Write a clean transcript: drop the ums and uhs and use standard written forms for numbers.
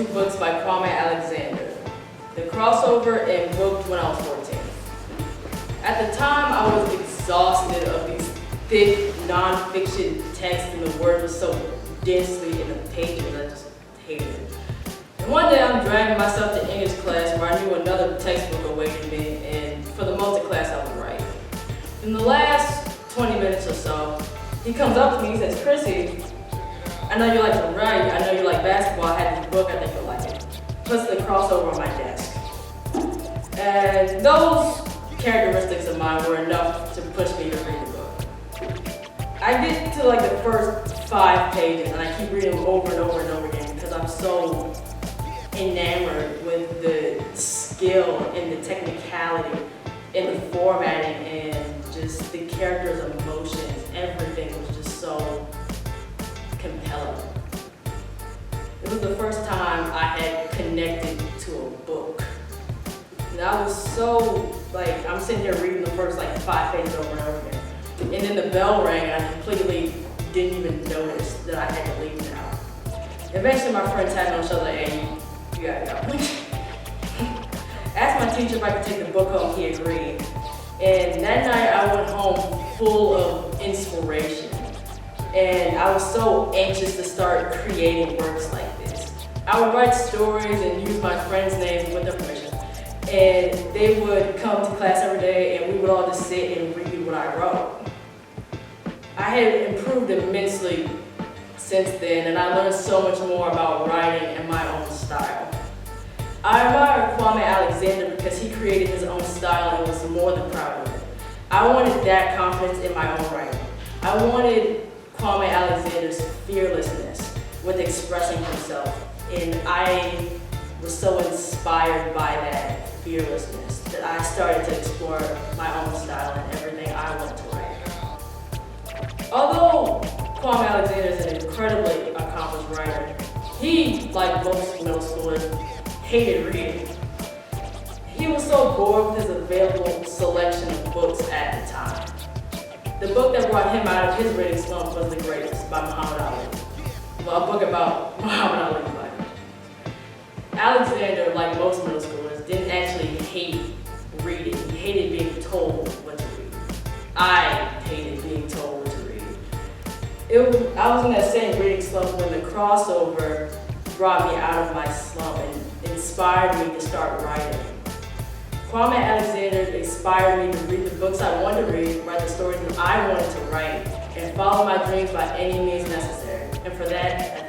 two books by Kwame Alexander, The Crossover and Book when I was 14. At the time, I was exhausted of these thick, non-fiction texts and the word was so densely in the pages, I just hated it. And one day I'm dragging myself to English class where I knew another textbook awaited me, and for the most of class I was right. In the last 20 minutes or so, he comes up to me and says, "Chrissy, I know you like to write, I know you like basketball, I had this book, I think you'll like it." Puts The Crossover on my desk. And those characteristics of mine were enough to push me to read the book. I get to like the first 5 pages and I keep reading them over and over and over again because I'm so enamored with the skill and the technicality and the formatting and just the characters' emotions. Everything was just so compelling. It was the first time I had connected to a book. And I was so, like, I'm sitting here reading the first 5 pages over and over again. And then the bell rang and I completely didn't even notice that I had to leave now. Eventually my friend tapped me on the shoulder, "Hey, you gotta go." Asked my teacher if I could take the book home, he agreed. And that night I went home full of inspiration. And I was so anxious to start creating works like this. I would write stories and use my friends' names with their permission. And they would come to class every day and we would all just sit and read what I wrote. I had improved immensely since then and I learned so much more about writing and my own style. I admire Kwame Alexander because he created his own style and was more than proud of it. I wanted that confidence in my own writing. I wanted Kwame Alexander's fearlessness with expressing himself, and I was so inspired by that fearlessness that I started to explore my own style and everything I want to write. Although Kwame Alexander is an incredibly accomplished writer, he, like most middle schoolers, hated reading. He was so bored with his available selection of books at the time. The book that brought him out of his reading slump was The Greatest by Muhammad Ali. Well, a book about Muhammad Ali's life. Alexander, like most middle schoolers, didn't actually hate reading. He hated being told what to read. I hated being told what to read. I was in that same reading slump when The Crossover brought me out of my slump and inspired me to start writing. Kwame Alexander inspired me to read the books I wanted to read, write the stories that I wanted to write, and follow my dreams by any means necessary. And for that,